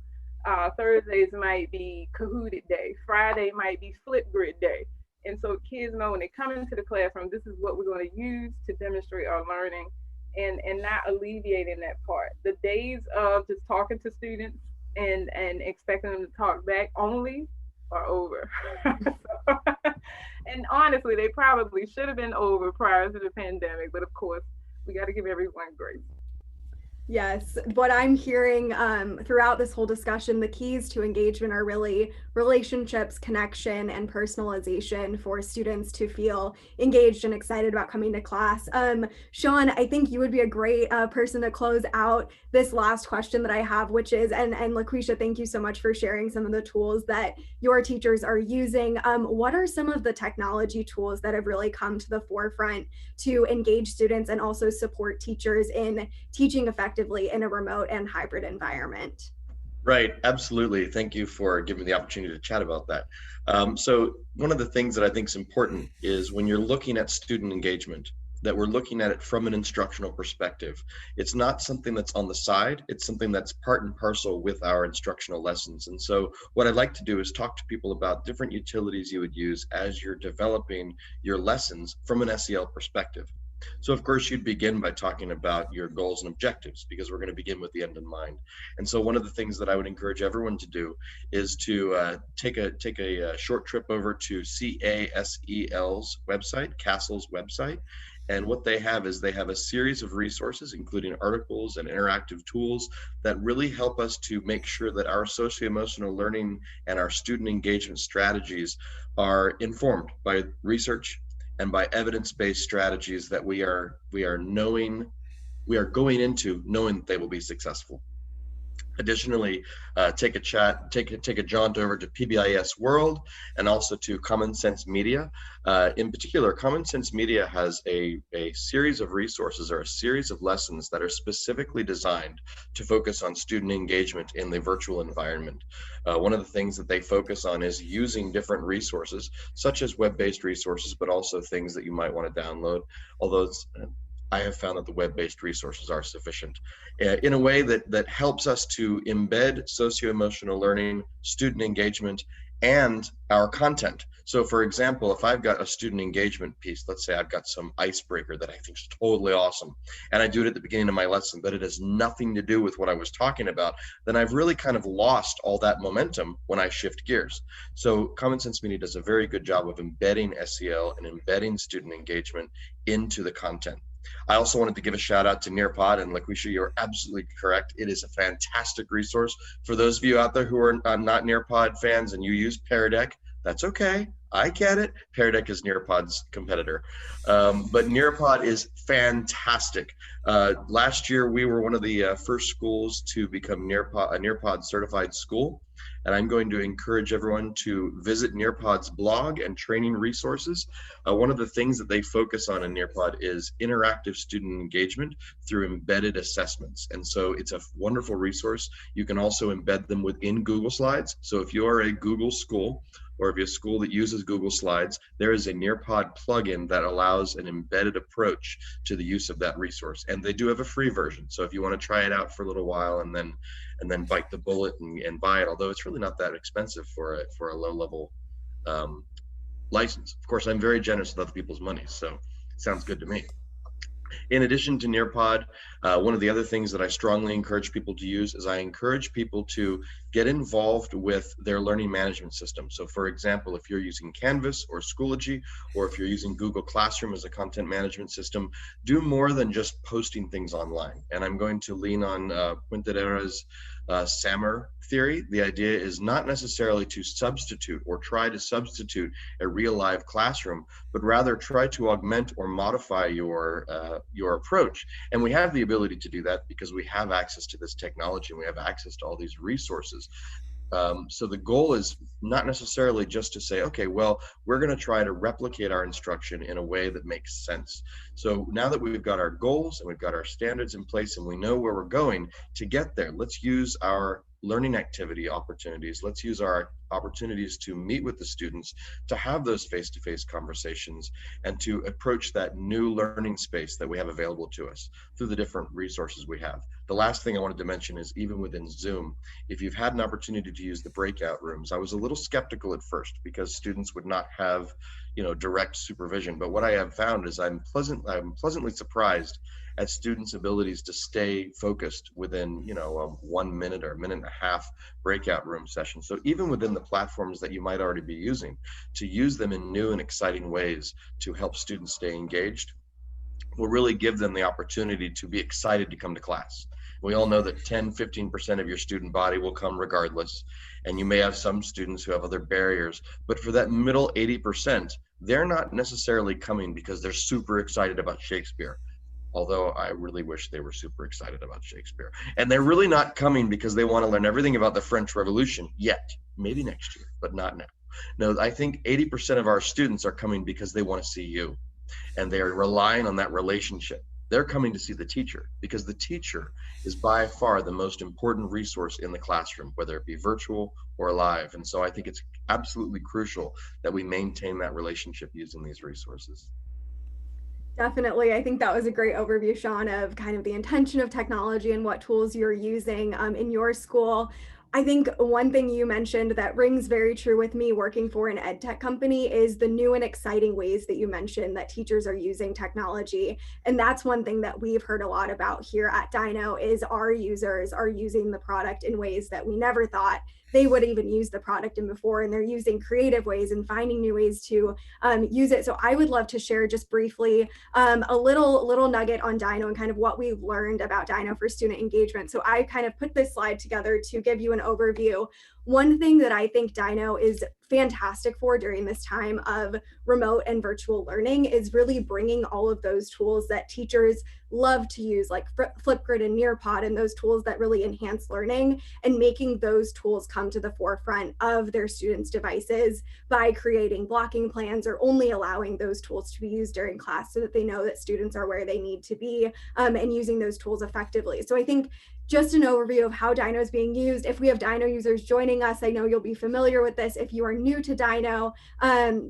Thursdays might be Kahooted day. Friday might be Flipgrid day. And so kids know when they come into the classroom, this is what we're going to use to demonstrate our learning and not alleviating that part. The days of just talking to students and expecting them to talk back only are over. And honestly, they probably should have been over prior to the pandemic, but of course, we got to give everyone grace. Yes, what I'm hearing throughout this whole discussion, the keys to engagement are really relationships, connection, and personalization for students to feel engaged and excited about coming to class. Sean, I think you would be a great person to close out this last question that I have, which is, and Laquisha, thank you so much for sharing some of the tools that your teachers are using. What are some of the technology tools that have really come to the forefront to engage students and also support teachers in teaching effectively in a remote and hybrid environment? Right, absolutely. Thank you for giving me the opportunity to chat about that. So one of the things that I think is important is when you're looking at student engagement, that we're looking at it from an instructional perspective. It's not something that's on the side, it's something that's part and parcel with our instructional lessons. And so what I'd like to do is talk to people about different utilities you would use as you're developing your lessons from an SEL perspective. So of course you'd begin by talking about your goals and objectives, because we're going to begin with the end in mind. And so one of the things that I would encourage everyone to do is to take a short trip over to CASEL's website, CASEL's website. And what they have is they have a series of resources, including articles and interactive tools that really help us to make sure that our socio-emotional learning and our student engagement strategies are informed by research and by evidence-based strategies that we are going into knowing that they will be successful. Additionally, take a jaunt over to PBIS World and also to Common Sense Media. In particular, Common Sense Media has a series of resources or a series of lessons that are specifically designed to focus on student engagement in the virtual environment. One of the things that they focus on is using different resources, such as web-based resources, but also things that you might want to download, although I have found that the web-based resources are sufficient in a way that helps us to embed socio-emotional learning, student engagement, and our content. So for example, if I've got a student engagement piece, let's say I've got some icebreaker that I think is totally awesome, and I do it at the beginning of my lesson, but it has nothing to do with what I was talking about, then I've really kind of lost all that momentum when I shift gears. So Common Sense Media does a very good job of embedding SEL and embedding student engagement into the content. I also wanted to give a shout out to Nearpod, and Laquisha, you're absolutely correct. It is a fantastic resource. For those of you out there who are not Nearpod fans and you use Pear Deck, that's okay. I get it. Pear Deck is Nearpod's competitor. But Nearpod is fantastic. Last year, we were one of the first schools to become a Nearpod certified school. And I'm going to encourage everyone to visit Nearpod's blog and training resources. One of the things that they focus on in Nearpod is interactive student engagement through embedded assessments. And so it's a wonderful resource. You can also embed them within Google Slides. So if you are a Google school, or if you're a school that uses Google Slides, there is a Nearpod plugin that allows an embedded approach to the use of that resource. And they do have a free version. So if you want to try it out for a little while and then bite the bullet and buy it, although it's really not that expensive for a low level license. Of course, I'm very generous with other people's money, so it sounds good to me. In addition to Nearpod, one of the other things that I strongly encourage people to use is I encourage people to get involved with their learning management system. So for example, if you're using Canvas or Schoology, or if you're using Google Classroom as a content management system, do more than just posting things online. And I'm going to lean on Quintera's SAMR theory. The idea is not necessarily to substitute or try to substitute a real live classroom, but rather try to augment or modify your approach. And we have the ability to do that because we have access to this technology and we have access to all these resources. So the goal is not necessarily just to say, okay, well, we're going to try to replicate our instruction in a way that makes sense. So now that we've got our goals and we've got our standards in place and we know where we're going to get there, let's use our learning activity opportunities. Let's use our opportunities to meet with the students, to have those face-to-face conversations, and to approach that new learning space that we have available to us through the different resources we have. The last thing I wanted to mention is even within Zoom, if you've had an opportunity to use the breakout rooms, I was a little skeptical at first because students would not have, direct supervision. But what I have found is I'm pleasantly surprised at students' abilities to stay focused within, a 1 minute or a minute and a half breakout room session. So even within the platforms that you might already be using, to use them in new and exciting ways to help students stay engaged will really give them the opportunity to be excited to come to class. We all know that 10-15% of your student body will come regardless, and you may have some students who have other barriers, but for that middle 80%, they're not necessarily coming because they're super excited about Shakespeare, although I really wish they were super excited about Shakespeare. And they're really not coming because they want to learn everything about the French Revolution yet, maybe next year, but not now. No, I think 80% of our students are coming because they want to see you, and they are relying on that relationship. They're coming to see the teacher because the teacher is by far the most important resource in the classroom, whether it be virtual or live. And so I think it's absolutely crucial that we maintain that relationship using these resources. Definitely. I think that was a great overview, Sean, of kind of the intention of technology and what tools you're using in your school. I think one thing you mentioned that rings very true with me working for an ed tech company is the new and exciting ways that you mentioned that teachers are using technology. And that's one thing that we've heard a lot about here at Dyknow is our users are using the product in ways that we never thought they would even use the product in before, and they're using creative ways and finding new ways to use it. So I would love to share just briefly a little nugget on Dyknow and kind of what we've learned about Dyknow for student engagement. So I kind of put this slide together to give you an overview. One thing that I think Dyknow is fantastic for during this time of remote and virtual learning is really bringing all of those tools that teachers love to use, like Flipgrid and Nearpod, and those tools that really enhance learning, and making those tools come to the forefront of their students' devices by creating blocking plans or only allowing those tools to be used during class so that they know that students are where they need to be and using those tools effectively. So I think just an overview of how Dyknow is being used. If we have Dyknow users joining us, I know you'll be familiar with this. If you are new to Dyknow,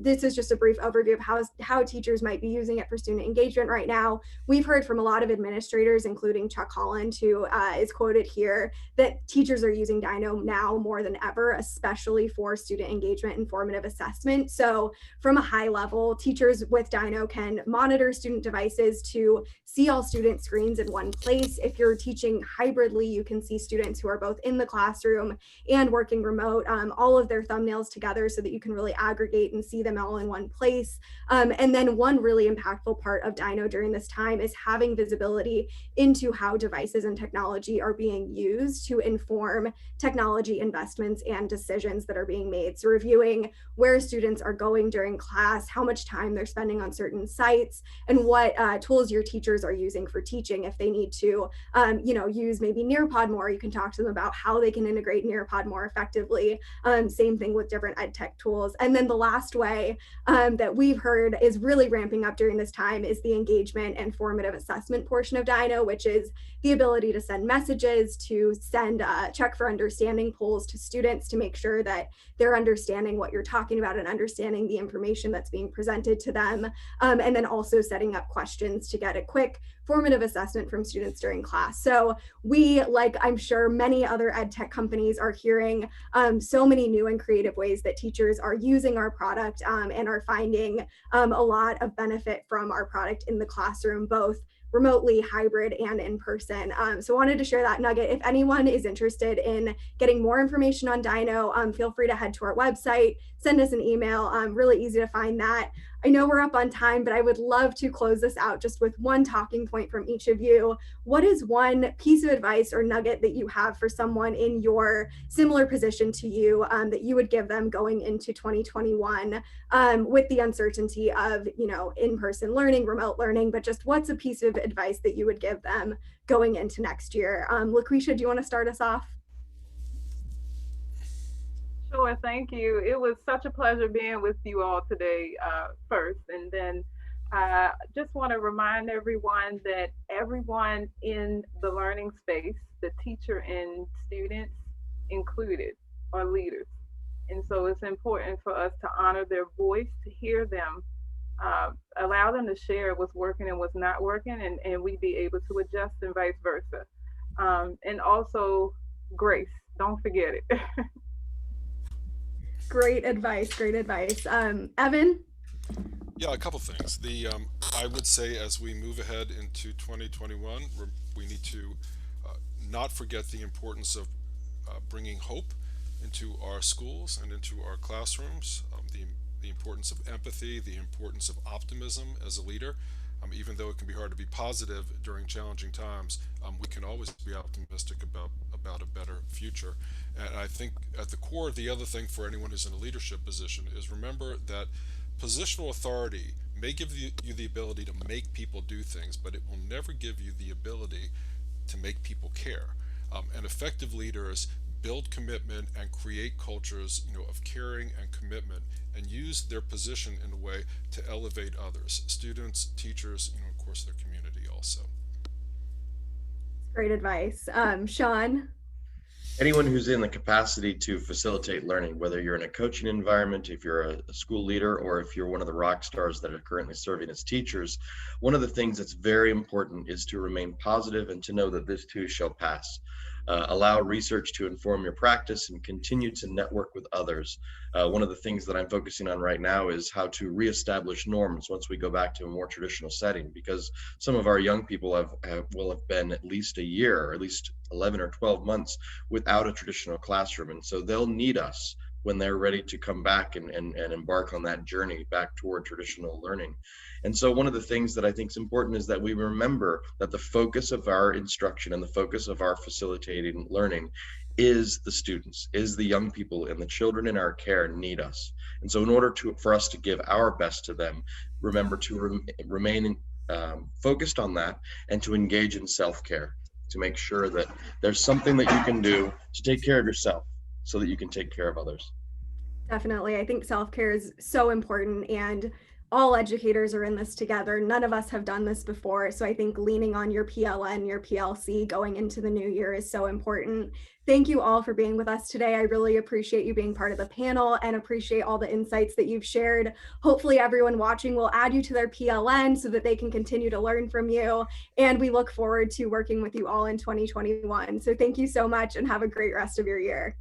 this is just a brief overview of how teachers might be using it for student engagement right now. We've heard from a lot of administrators, including Chuck Holland, who is quoted here, that teachers are using Dyknow now more than ever, especially for student engagement and formative assessment. So from a high level, teachers with Dyknow can monitor student devices to see all student screens in one place. If you're teaching hybridly, you can see students who are both in the classroom and working remote, all of their thumbnails together so that you can really aggregate and see them all in one place. And then one really impactful part of Dyknow during this time is having visibility into how devices and technology are being used to inform technology investments and decisions that are being made. So reviewing where students are going during class, how much time they're spending on certain sites, and what tools your teachers are using for teaching. If they need to, use maybe Nearpod more, you can talk to them about how they can integrate Nearpod more effectively effectively. Same thing with different ed tech tools. And then the last way that we've heard is really ramping up during this time is the engagement and formative assessment portion of Dyknow, which is the ability to send messages, to send check for understanding polls to students to make sure that they're understanding what you're talking about and understanding the information that's being presented to them. And then also setting up questions to get a quick formative assessment from students during class. So we, like I'm sure many other ed tech companies, are hearing so many new and creative ways that teachers are using our product and are finding a lot of benefit from our product in the classroom, both remotely, hybrid, and in person. So wanted to share that nugget. If anyone is interested in getting more information on Dyknow, feel free to head to our website, send us an email. Really easy to find that. I know we're up on time, but I would love to close this out just with one talking point from each of you. What is one piece of advice or nugget that you have for someone in your similar position to you that you would give them going into 2021 with the uncertainty of, in-person learning, remote learning, but just what's a piece of advice that you would give them going into next year? Laquisha, do you want to start us off? Sure, thank you. It was such a pleasure being with you all today first. And then I just want to remind everyone that everyone in the learning space, the teacher and students included, are leaders. And so it's important for us to honor their voice, to hear them, allow them to share what's working and what's not working, and we be able to adjust and vice versa. And also grace, don't forget it. Great advice, great advice. Evan? Yeah, a couple things. I would say as we move ahead into 2021, we need to not forget the importance of bringing hope into our schools and into our classrooms. The importance of empathy, the importance of optimism as a leader. Even though it can be hard to be positive during challenging times, we can always be optimistic about a better future. And I think at the core, the other thing for anyone who's in a leadership position is remember that positional authority may give you the ability to make people do things, but it will never give you the ability to make people care. And effective leaders build commitment and create cultures, of caring and commitment, and use their position in a way to elevate others, students, teachers, of course, their community also. Great advice. Sean? Anyone who's in the capacity to facilitate learning, whether you're in a coaching environment, if you're a school leader, or if you're one of the rock stars that are currently serving as teachers, one of the things that's very important is to remain positive and to know that this too shall pass. Allow research to inform your practice and continue to network with others. One of the things that I'm focusing on right now is how to reestablish norms once we go back to a more traditional setting, because some of our young people will have been at least a year, or at least 11 or 12 months without a traditional classroom. And so they'll need us when they're ready to come back and embark on that journey back toward traditional learning. And so one of the things that I think is important is that we remember that the focus of our instruction and the focus of our facilitating learning is the students, is the young people, and the children in our care need us. And so in order for us to give our best to them, remember to remain focused on that and to engage in self-care, to make sure that there's something that you can do to take care of yourself so that you can take care of others. Definitely. I think self-care is so important, and all educators are in this together. None of us have done this before. So I think leaning on your PLN, your PLC going into the new year is so important. Thank you all for being with us today. I really appreciate you being part of the panel and appreciate all the insights that you've shared. Hopefully everyone watching will add you to their PLN so that they can continue to learn from you. And we look forward to working with you all in 2021. So thank you so much and have a great rest of your year.